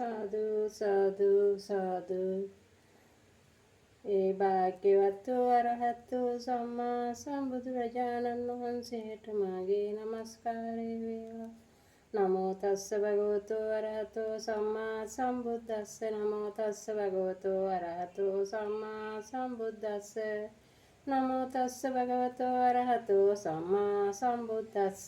සාදු සාදු සාදු. ඒ භාග්‍යවත් අරහතු සම්මා සම්බුදුරජාණන් වහන්සේට මාගේ නමස්කාරය වේවා. නමෝ තස්ස භගවතු අරහතෝ සම්මා සම්බුද්දස්ස. නමෝ තස්ස භගවතු අරහතෝ සම්මා සම්බුද්දස්ස. නමෝ තස්ස භගවතු අරහතෝ සම්මා සම්බුද්දස්ස.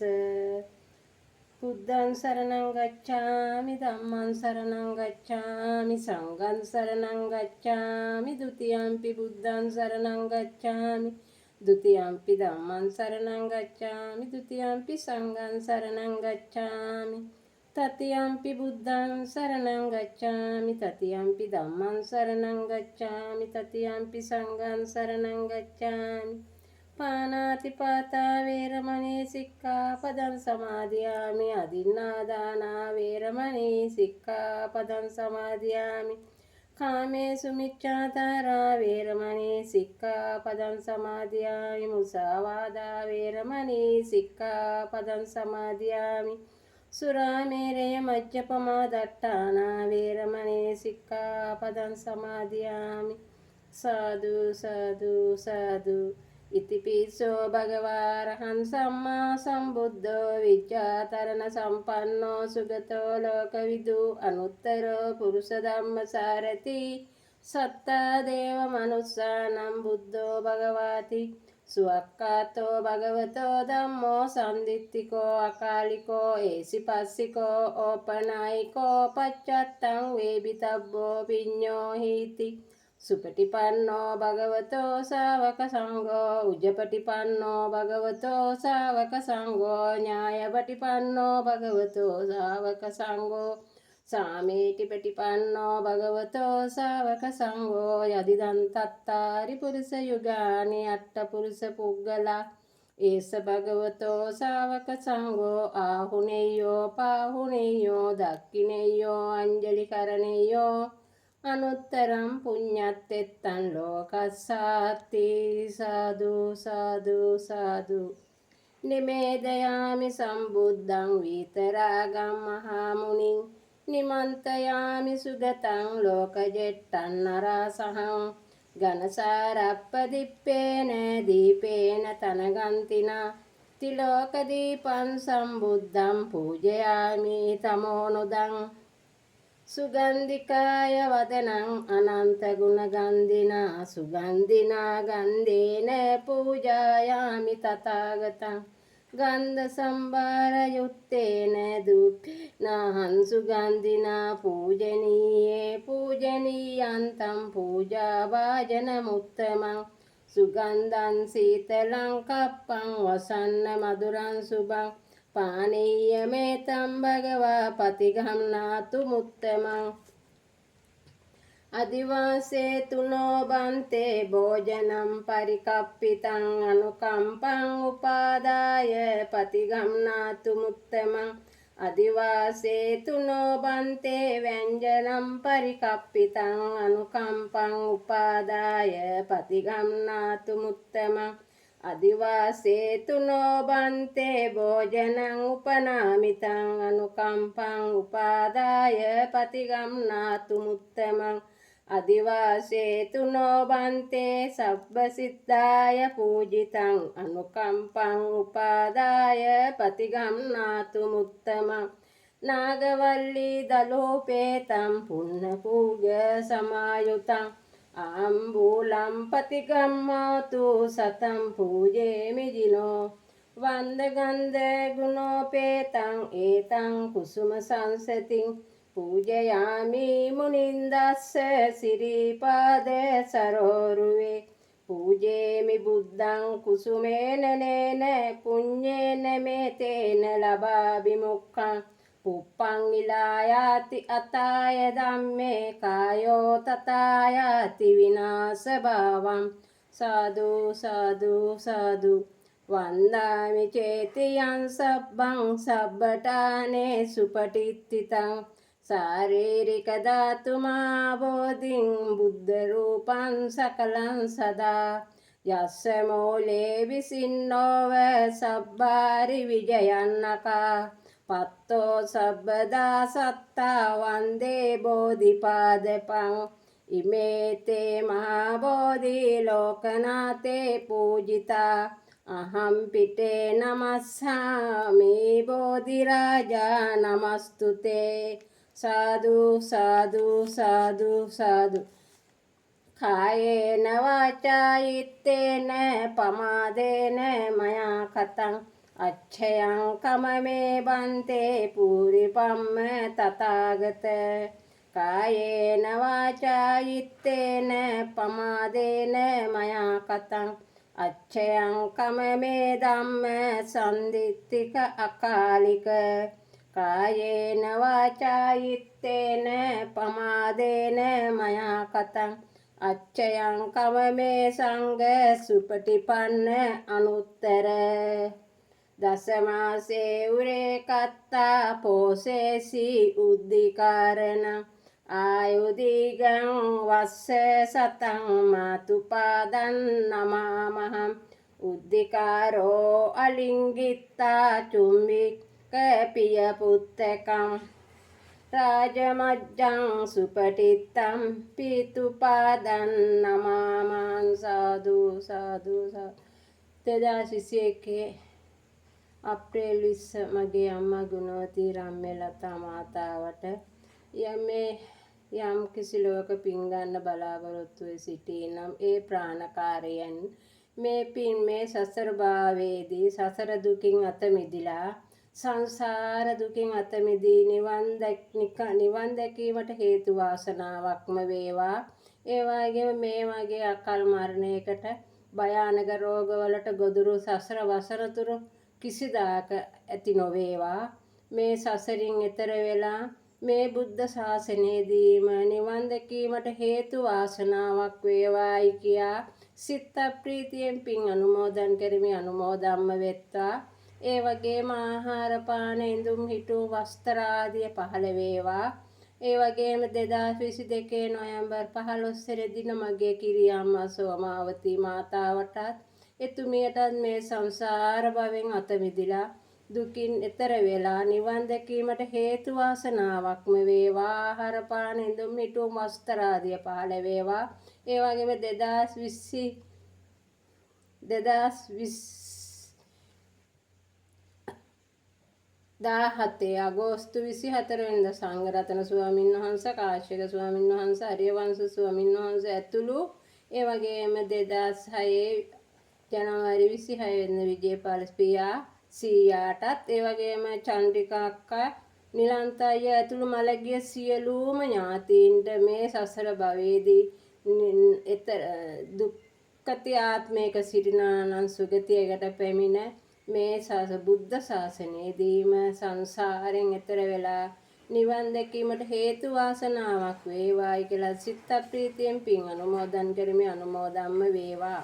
බුද්ධං සරණං ගච්ඡාමි ධම්මං සරණං ගච්ඡාමි සංඝං සරණං ගච්ඡාමි ဒ ුතියම්පි බුද්ධං සරණං ගච්ඡාමි ဒ ුතියම්පි ධම්මං සරණං ගච්ඡාමි ဒ ුතියම්පි සංඝං සරණං ගච්ඡාමි තතියම්පි බුද්ධං සරණං ගච්ඡාමි තතියම්පි ධම්මං සරණං ගච්ඡාමි තතියම්පි සංඝං සරණං ගච්ඡාමි පානාතිපාතා වේරමණී සික්ඛාපදං සමාදියාමි අදින්නාදානා වේරමණී සික්ඛාපදං සමාදියාමි කාමේසු මිච්ඡාචාරා වේරමණී සික්ඛාපදං සමාදියාමි මුසාවාදා වේරමණී සික්ඛාපදං සමාදියාමි සුරාමේරය මජ්ජපමා දට්ඨානා වේරමණී සික්ඛාපදං සමාදියාමි සාදු සාදු සාදු. ඉතිපිසෝ භගවාරහං සම්මා සම්බුද්ධෝ විජ්ජාතරණ සම්පන්නෝ සුගතෝ ලෝකවිදු අනුත්තරෝ පුරුෂ ධම්මසාරති සත්තා දේව මනුස්සානම් බුද්ධෝ භගවාති සුවක්කාතෝ භගවතෝ ධම්මෝ සම්දිත්තිකෝ අකාලිකෝ ඒසිපස්සිකෝ ඕපනායිකෝ පච්චත්තං වේබිතබ්බෝ විඤ්ඤෝ හීති සුපටිපන්නෝ භගවතෝ ශාවක සංඝෝ උජ්ජපටිපන්නෝ භගවතෝ ශාවක සංඝෝ ඥායපටිපන්නෝ භගවතෝ ශාවක සංඝෝ සාමීතිපටිපන්නෝ භගවතෝ ශාවක සංඝෝ යදිදං තත්තාරි පුරිස යුගානි අට්ඨ පුරිස පුග්ගලා ඒස භගවතෝ ශාවක සංඝෝ ආහුනේයෝ පාහුනේයෝ දක්ඛිනේයෝ අංජලි කරණේයෝ අනුත්තරං පුඤ්ඤත්තෙත්තං ලෝකස්සාති සාදු සාදු සාදු. නිමේදයාමි සම්බුද්ධං විතරාගම් මහා මුනිං නිමන්තයාමි සුගතං ලෝකජෙට්ටං නරසහං ඝනසාරප්පදිප්පේන දීපේන තනගන්තිනා තිලෝකදීපං සම්බුද්ධං පූජයාමි තමෝනුදං සුගන්ධිකාය වදනං අනන්ත ගුණ ගන්ධිනා සුගන්ධිනා ගන්ධේන පූජායාමි තථාගතං ගන්ධ සම්භාර යුත්තේන දුක්ඛනහං සුගන්ධිනා පූජනීයේ පූජනීයන්තං පූජා වාජන මුත්තමං සුගන්ධං සීතලං කප්පං වසන්න මధుරං සුභං පානීය මේතම් භගවා පතිගම්නාතු මුත්තමං අදිවාසේ තුනෝ බන්තේ භෝජනම් පරිකප්පිතං අනුකම්පං උපාදාය පතිගම්නාතු මුත්තමං අදිවාසේ තුනෝ බන්තේ ව්‍යංජනම් පරිකප්පිතං අනුකම්පං උපාදාය පතිගම්නාතු මුත්තමං අදිවාසේ තුනෝ බන්තේ භෝජනං උපනාමිතං අනුකම්පං උපාදාය පතිගම්නාතු මුත්තමං අදිවාසේ තුනෝ බන්තේ සබ්බ සිද්ධාය පූජිතං අනුකම්පං උපාදාය පතිගම්නාතු මුත්තමං නාගවල්ලී දලෝපේතං පුන්න පූග සමායුතං ආම්බූලම් පතිගම්මාතු සතම් පූජේමි දිනෝ වන්දගන්ධ ගුණෝපේතං ඒතං කුසුම සංසතින් පූජයාමි මුනින්දස්ස සිරිපාද සරෝරුවේ පූජේමි බුද්ධං කුසුමේන නේන පුඤ්ඤේන මේතේන ලබාබි මුක්ඛං පුප්පං ඉලායාති අතාය ධම්මේ කායෝ තතායාති විනාශ භාවං සාදු සාදු සාදු. වන්දාමි චේතියං සබ්බං සබ්බඨානේ සුපටිත්තිතං ශාරීරික ධාතුමා බෝධින් බුද්ධ රූපං සකලං සදා යස්ස මූලේ විසින්නෝව සබ්බාරි විජයන්නකා පත්තෝ සබ්බදා සත්තා වන්දේ බෝධිපාදපං ඉමේතේ මහා බෝධි ලෝකනාතේ පූජිතා අහම් පිටේ නමස්සාමි බෝධි රාජා නමස්තුතේ සාදු සාදු සාදු සාදු කායේන වාචා ඉත්තේන පමාදේන මයා කතං අච්ඡයං කමමේ බන්තේ පූරිපම්ම තථාගත කායේන වාචා ඉත්තේන පමාදේන මයා කතං අච්ඡයං කමමේ ධම්ම සම්දිත්තික අකාලික කායේන වාචා ඉත්තේන පමාදේන මයා කතං අච්ඡයං කමමේ සංඝ සුපටිපන්න අනුත්තර දසමාසේ උරේ කත්තා පෝසේසි උද්ධිකාරණ ආයුධිගං වස්ස සතං මාතුපාදන් නමාමහං උද්ධිකාරෝ අලිංගිත්තා චුම්බික පිය පුත්තකං රාජමජ්ජං සුපටිත්තම් පීතුපාදන් නමාමං සාදු සාදු 2021 අප්‍රේල් 20 මගේ අම්මා ගුණවති රම්මලතා මාතාවට යම් කිසි ලෝක පින් ගන්න බලාපොරොත්තු වෙ සිටිනම් ඒ ප්‍රාණකාරයන් මේ පින් මේ සසර භාවයේදී සසර දුකින් අත මිදිලා සංසාර දුකින් අත මිදී නිවන් දැකීමට හේතු වාසනාවක්ම වේවා. ඒ වගේම මේ වගේ අකල් මරණයකට භයානක රෝගවලට ගොදුරු සසර වසරතුරු කිසිදාක ඇති නොවේවා. මේ සසරින් එතර වෙලා මේ බුද්ධ ශාසනයේදීම නිවන් දැකීමට හේතු වාසනාවක් වේවායි කියා සිත ප්‍රීතියෙන් පින් අනුමෝදන් කරමි. අනුමෝදම්ම වෙත්වා. ඒ වගේම ආහාර පාන ඉඳුම් හිටුම් වස්ත්‍ර ආදිය පහළ වේවා. ඒ වගේම 2022 නොවැම්බර් 15 වෙනි දින මගේ කිරියම්මා සෝමාවතී මාතාවටත් එතුමියටත් මේ සංසාර භවෙන් අත මිදිලා දුකින් එතර වෙලා නිවන් දැකීමට හේතු වාසනාවක්ම වේවා. ආහාර පාන ඉඳුම් හිටුම් වස්ත්‍ර ආදිය පහළ වේවා. ඒ වගේම 2017 අගෝස්තු 24 වෙනිදා සංඝරත්න ස්වාමීන් වහන්සේ කාශ්‍යප ස්වාමීන් වහන්සේ අරියවංශ ස්වාමීන් වහන්සේ ඇතුළු ඒ වගේම 2006 ජනවාරි 26 වෙනිදා විජේපාල පියා සීයාටත් ඒ වගේම චන්ද්‍රිකා අක්කා නිලන්ත අයියා ඇතුළු මළගිය සියලුම ඥාතීන්ට මේ සසර භවයේදී දුක්ඛති ආත්මයක සිටිනානම් සුගතියකට පැමිණ මේ බුද්ධ ශාසනයේදීම සංසාරයෙන් එතර වෙලා නිවන් දැකීමට හේතු වාසනාවක් වේවායි කියලා සිත ප්‍රීතියෙන් පින් අනුමෝදන් කරමි. අනුමෝදම්ම වේවා.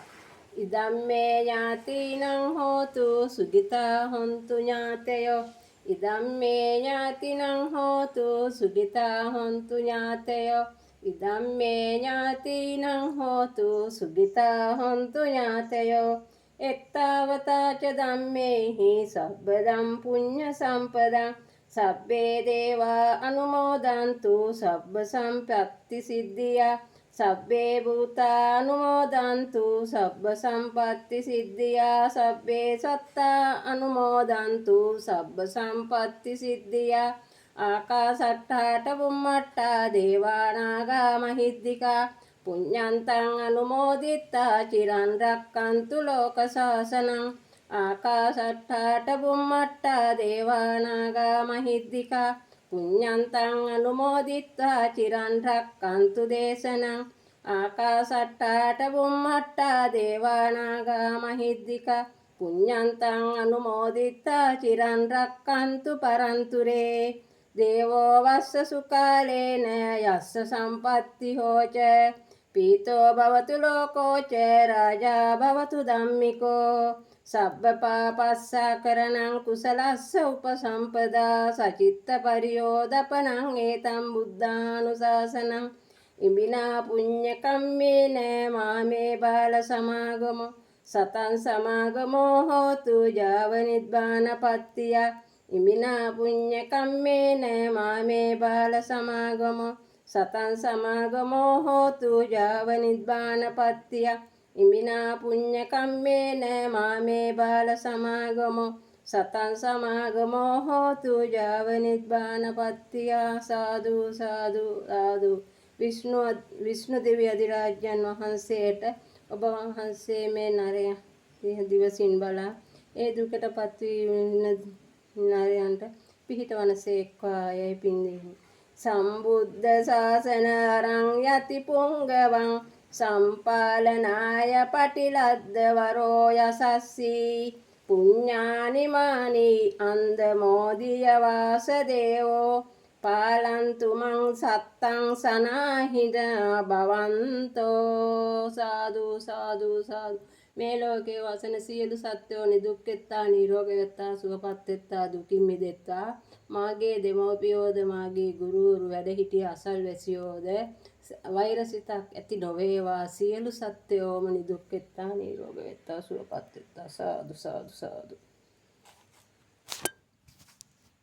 ඉදම්මේ ඥාතිනං හෝතු සුගිතා හොන්තු ඥාතයෝ ඉදම්මේ ඥාතිනං හෝතු සුගිතා හොන්තු ඥාතයෝ ඉදම්මේ ඥාතිනං හෝතු සුගිතා හොන්තු ඥාතයෝ එත්තාවතාච ධම්මේහි සබ්බදම් පුඤ්ඤ සම්පදං සබ්බේ දේවා අනුමෝදන්තු සබ්බ සම්පත්ති සිද්ධියා සබ්බේ භූතා අනුමෝදන්තු සබ්බ සම්පත්ති සිද්ධියා සබ්බේ සත්තා අනුමෝදන්තු සබ්බ සම්පත්ති සිද්ධියා ආකාසට්ඨාට බුම්මට්ඨා දේවානාගා මහිද්దికා පුඤ්ඤන්තං අනුමෝදිත්වා චිරන් රක්칸තු ලෝක ශාසනං ආකාසට්ඨාට බුම්මට්ඨා දේවානාගා මහිද්దికා පුඤ්ඤන්තං අනුමෝදිත්වා චිරන් රක්칸තු දේශනං ආකාසට්ඨාට බුම්මට්ඨා දේවානාගා මහිද්దికා පුඤ්ඤන්තං අනුමෝදිත්වා චිරන් රක්칸තු පරන්තුරේ දේවෝ වස්ස සුකාලේන යස්ස සම්පත්ති හෝච පීතෝ භවතු ලෝකෝච රාජා භවතු ධම්මිකෝ සබ්බ පාපස්සකරණං කුසලස්ස උපසම්පදා සචිත්ත පරියෝදපනං ඒතම් බුද්ධානුශාසනං ඉමිනා පුඤ්ඤ කම්මේන මාමේ බාල සමාගමෝ සතං සමාගමෝ හෝතු ජාව නිබ්බානපත්තිය ඉමිනා පුඤ්ඤ කම්මේන මාමේ බාල සමාගමෝ සතං සමාගමෝ හෝතු යාව නිබ්බානපත්තිය. ඉමිනා පුඤ්ඤ කම්මේන මාමේ බාල සමාගමෝ සතං සමාගමෝ හෝතු යාව නිබ්බානපත්තිය. සාදු සාදු සාදු. විෂ්ණු දෙවි අධිරාජ්‍යන් වහන්සේට ඔබ වහන්සේ මේ නරය දිවසින් බලා ඒ දුකටපත් වී නරයන්ට පිහිටවනසේක්වා යයි පින්දෙමි. සම්බුද්ධ ශාසන අරං යති පුංගවං සම්පාලනාය පටිලද්ද වරෝ යසස්සී පුඤ්ඤානිමානි අන්දමෝදිය වාසදේවෝ පාලන්තු මං සත්තං සනාහිද භවන්තෝ. සාදු සාදු සාදු. මේ ලෝකයේ වසන සියලු සත්වෝ නිදුක් වෙත්තා නිරෝගී වෙත්තා සුවපත් වෙත්තා දුකින් මිදෙත්තා. මාගේ දෙමව්පියෝද මාගේ ගුරුවරු වැඩහිටිය අසල්වැසියෝද වෛරසිතක් ඇති නොවේවා. සියලු සත්වයෝම නිදුක් වෙත්තා නිරෝගී වෙත්තා සුවපත් වෙත්තා. සාදු සාදු සාදු.